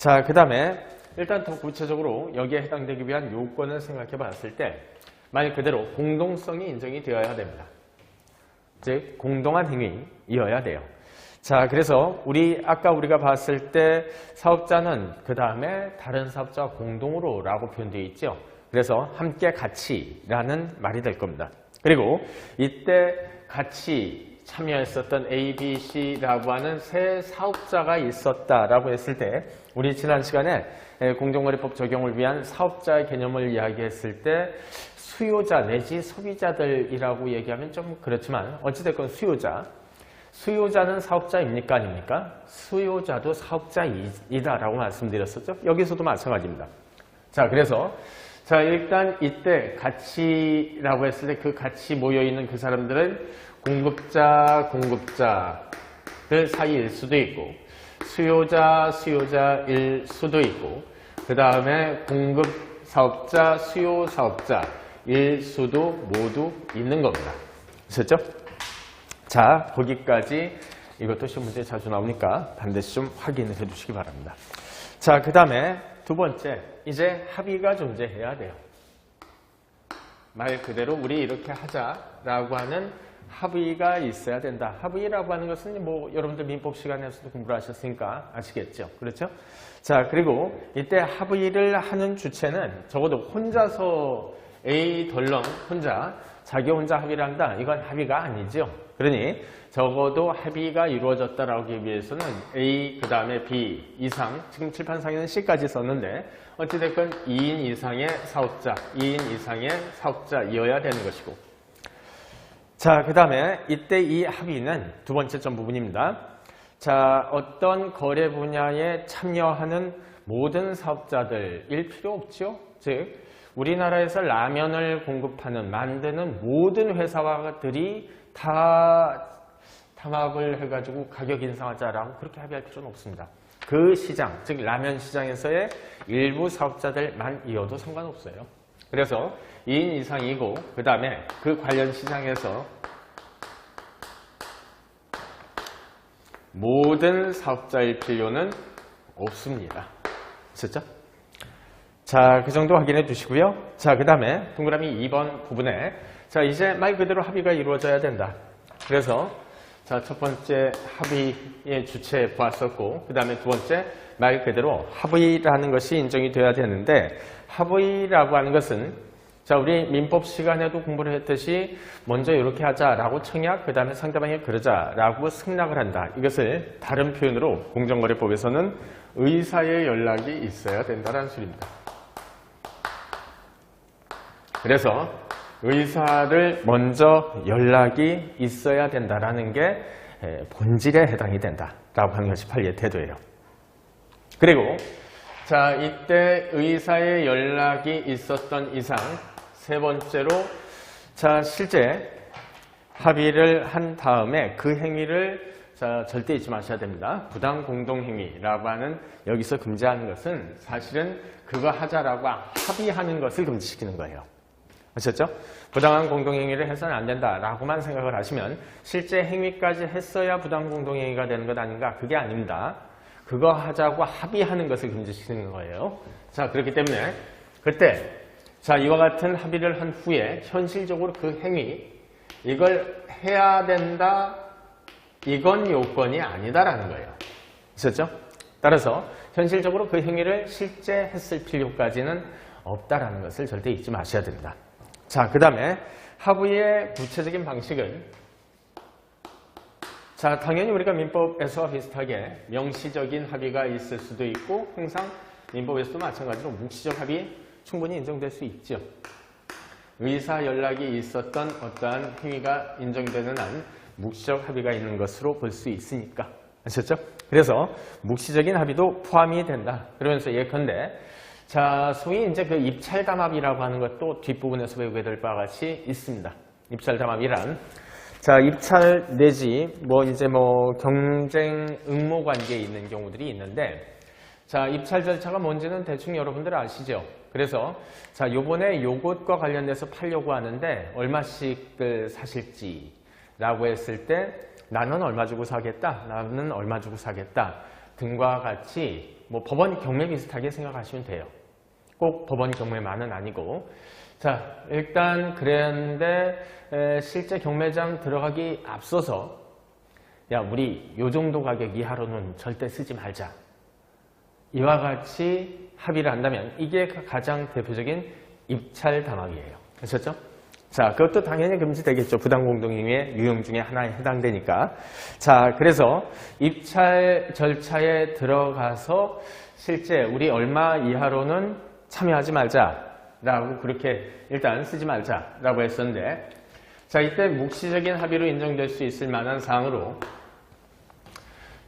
자, 그 다음에 일단 더 구체적으로 여기에 해당되기 위한 요건을 생각해 봤을 때 말 그대로 공동성이 인정이 되어야 됩니다. 즉 공동한 행위이어야 돼요. 자, 그래서 아까 우리가 봤을 때 사업자는 그 다음에 다른 사업자와 공동으로 라고 표현되어 있죠. 그래서 함께 같이라는 말이 될 겁니다. 그리고 이때 같이 참여했었던 A, B, C라고 하는 세 사업자가 있었다라고 했을 때 우리 지난 시간에 공정거래법 적용을 위한 사업자의 개념을 이야기했을 때 수요자 내지 소비자들이라고 얘기하면 좀 그렇지만 어찌됐건 수요자는 사업자입니까 아닙니까? 수요자도 사업자이다라고 말씀드렸었죠. 여기서도 마찬가지입니다. 자, 그래서 일단 이때 같이라고 했을 때 그 같이 모여있는 그 사람들은 공급자들 사이일 수도 있고 수요자일 수도 있고 그 다음에 공급 사업자, 수요 사업자일 수도 모두 있는 겁니다. 아셨죠? 자, 거기까지 이것도 시험 문제에 자주 나오니까 반드시 좀 확인을 해주시기 바랍니다. 자, 그 다음에 두 번째, 이제 합의가 존재해야 돼요. 말 그대로 우리 이렇게 하자라고 하는 합의가 있어야 된다. 합의라고 하는 것은 뭐 여러분들 민법 시간에서도 공부를 하셨으니까 아시겠죠. 그렇죠? 자, 그리고 이때 합의를 하는 주체는 적어도 혼자서 A 덜렁 자기 혼자 합의를 한다. 이건 합의가 아니죠. 그러니 적어도 합의가 이루어졌다라고 하기 위해서는 A 그 다음에 B 이상, 지금 칠판상에는 C까지 썼는데 어찌됐건 2인 이상의 사업자이어야 되는 것이고, 자, 그 다음에 이때 이 합의는 두 번째 점 부분입니다. 자, 어떤 거래 분야에 참여하는 모든 사업자들일 필요 없죠. 즉 우리나라에서 라면을 만드는 모든 회사들이 다 담합을 해가지고 가격 인상하자라고 그렇게 합의할 필요는 없습니다. 그 시장, 즉 라면 시장에서의 일부 사업자들만이어도 상관없어요. 그래서 2인 이상이고 그 다음에 그 관련 시장에서 모든 사업자일 필요는 없습니다. 됐죠? 자, 그 정도 확인해 주시고요. 자, 그 다음에 동그라미 2번 부분에 자, 이제 말 그대로 합의가 이루어져야 된다. 그래서 자, 첫 번째 합의의 주체 보았었고 그 다음에 두 번째 말 그대로 합의라는 것이 인정이 돼야 되는데, 합의라고 하는 것은 자, 우리 민법 시간에도 공부를 했듯이 먼저 이렇게 하자라고 청약, 그 다음에 상대방이 그러자라고 승낙을 한다. 이것을 다른 표현으로 공정거래법에서는 의사의 연락이 있어야 된다는 소리입니다. 그래서 의사를 먼저 연락이 있어야 된다라는 게 본질에 해당이 된다라고 하는 것이 판례의 태도예요. 그리고 자, 이때 의사의 연락이 있었던 이상 세 번째로 자, 실제 합의를 한 다음에 그 행위를 자, 절대 잊지 마셔야 됩니다. 부당 공동행위라고 하는 여기서 금지하는 것은 사실은 그거 하자라고 합의하는 것을 금지시키는 거예요. 아셨죠? 부당한 공동행위를 해서는 안 된다라고만 생각을 하시면 실제 행위까지 했어야 부당 공동행위가 되는 것 아닌가? 그게 아닙니다. 그거 하자고 합의하는 것을 금지시키는 거예요. 자, 그렇기 때문에 그때 자, 이와 같은 합의를 한 후에 현실적으로 그 행위, 이걸 해야 된다, 이건 요건이 아니다라는 거예요. 아셨죠? 따라서 현실적으로 그 행위를 실제 했을 필요까지는 없다라는 것을 절대 잊지 마셔야 됩니다. 자, 그 다음에 합의의 구체적인 방식은 자, 당연히 우리가 민법에서와 비슷하게 명시적인 합의가 있을 수도 있고 항상 민법에서도 마찬가지로 묵시적 합의 충분히 인정될 수 있죠. 의사 연락이 있었던 어떠한 행위가 인정되는 한 묵시적 합의가 있는 것으로 볼 수 있으니까. 아셨죠? 그래서 묵시적인 합의도 포함이 된다. 그러면서 예컨대 자, 소위 이제 그 입찰담합이라고 하는 것도 뒷부분에서 배우게 될 바와 같이 있습니다. 입찰담합이란 자, 입찰 내지 경쟁 응모 관계에 있는 경우들이 있는데 자, 입찰 절차가 뭔지는 대충 여러분들 아시죠? 그래서 자, 요번에 요것과 관련돼서 팔려고 하는데 얼마씩을 사실지라고 했을 때 나는 얼마 주고 사겠다, 나는 얼마 주고 사겠다. 등과 같이 뭐 법원 경매 비슷하게 생각하시면 돼요. 꼭 법원 경매만은 아니고. 자, 일단 그랬는데 실제 경매장 들어가기 앞서서 야, 우리 요 정도 가격 이하로는 절대 쓰지 말자. 이와 같이 합의를 한다면 이게 가장 대표적인 입찰 당합이에요. 아셨죠? 자, 그것도 당연히 금지되겠죠. 부당공동행위의 유형 중에 하나에 해당되니까. 자, 그래서 입찰 절차에 들어가서 실제 우리 얼마 이하로는 참여하지 말자라고 그렇게 일단 쓰지 말자라고 했었는데, 자, 이때 묵시적인 합의로 인정될 수 있을 만한 사항으로,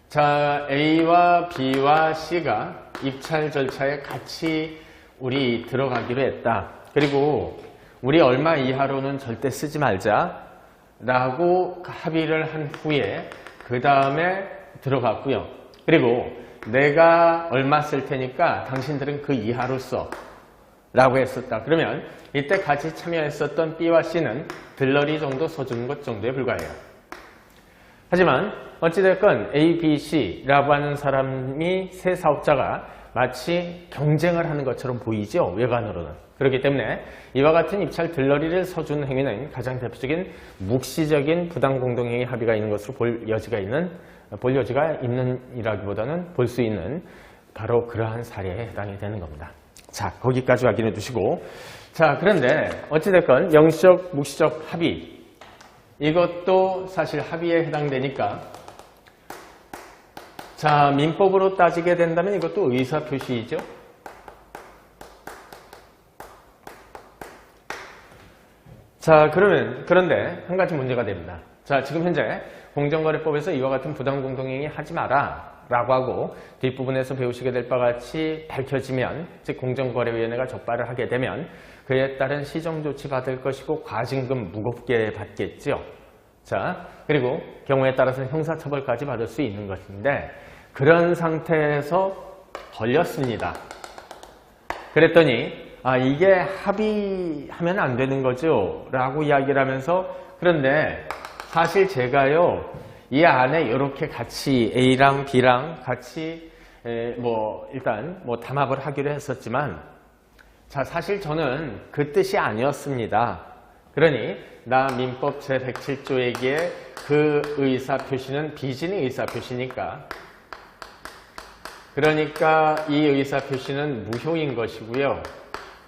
자, A와 B와 C가 입찰 절차에 같이 우리 들어가기로 했다. 그리고 우리 얼마 이하로는 절대 쓰지 말자라고 합의를 한 후에 그 다음에 들어갔고요. 그리고 내가 얼마 쓸 테니까 당신들은 그 이하로 써 라고 했었다. 그러면 이때 같이 참여했었던 B와 C는 들러리 정도 써주는 것 정도에 불과해요. 하지만 어찌됐건 A, B, C라고 하는 사람이 세 사업자가 마치 경쟁을 하는 것처럼 보이죠. 외관으로는. 그렇기 때문에 이와 같은 입찰 들러리를 서주는 행위는 가장 대표적인 묵시적인 부당공동행위 합의가 있는 것으로 볼 여지가 있는 이라기보다는 볼 수 있는 바로 그러한 사례에 해당이 되는 겁니다. 자, 거기까지 확인해 두시고, 자, 그런데 어찌됐건 영시적, 묵시적 합의, 이것도 사실 합의에 해당되니까, 자, 민법으로 따지게 된다면 이것도 의사표시이죠. 자, 그런데 한 가지 문제가 됩니다. 자, 지금 현재 공정거래법에서 이와 같은 부당공동행위 하지 마라 라고 하고 뒷부분에서 배우시게 될 바와 같이 밝혀지면, 즉 공정거래위원회가 적발을 하게 되면 그에 따른 시정조치 받을 것이고 과징금 무겁게 받겠죠. 자, 그리고 경우에 따라서는 형사처벌까지 받을 수 있는 것인데, 그런 상태에서 걸렸습니다. 그랬더니 이게 합의하면 안 되는 거죠 라고 이야기를 하면서, 그런데 사실 제가요 이 안에 이렇게 같이 A랑 B랑 같이 일단 담합을 하기로 했었지만, 자, 사실 저는 그 뜻이 아니었습니다. 그러니 나 민법 제107조에게 그 의사표시는 비진의 의사표시니까, 그러니까 이 의사표시는 무효인 것이고요.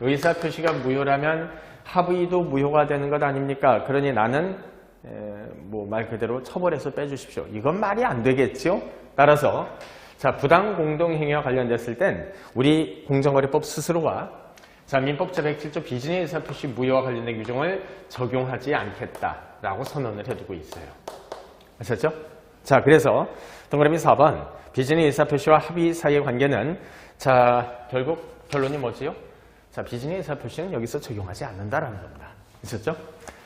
의사표시가 무효라면 합의도 무효가 되는 것 아닙니까? 그러니 나는 말 그대로 처벌해서 빼주십시오. 이건 말이 안 되겠죠? 따라서 자, 부당공동행위와 관련됐을 땐 우리 공정거래법 스스로가 자, 민법 제107조 비진의 의사표시 무효와 관련된 규정을 적용하지 않겠다라고 선언을 해두고 있어요. 아셨죠? 자, 그래서 동그라미 4번 비진의 의사표시와 합의 사이의 관계는, 자, 결국 결론이 뭐지요? 자, 비진의 의사표시는 여기서 적용하지 않는다라는 겁니다. 있었죠?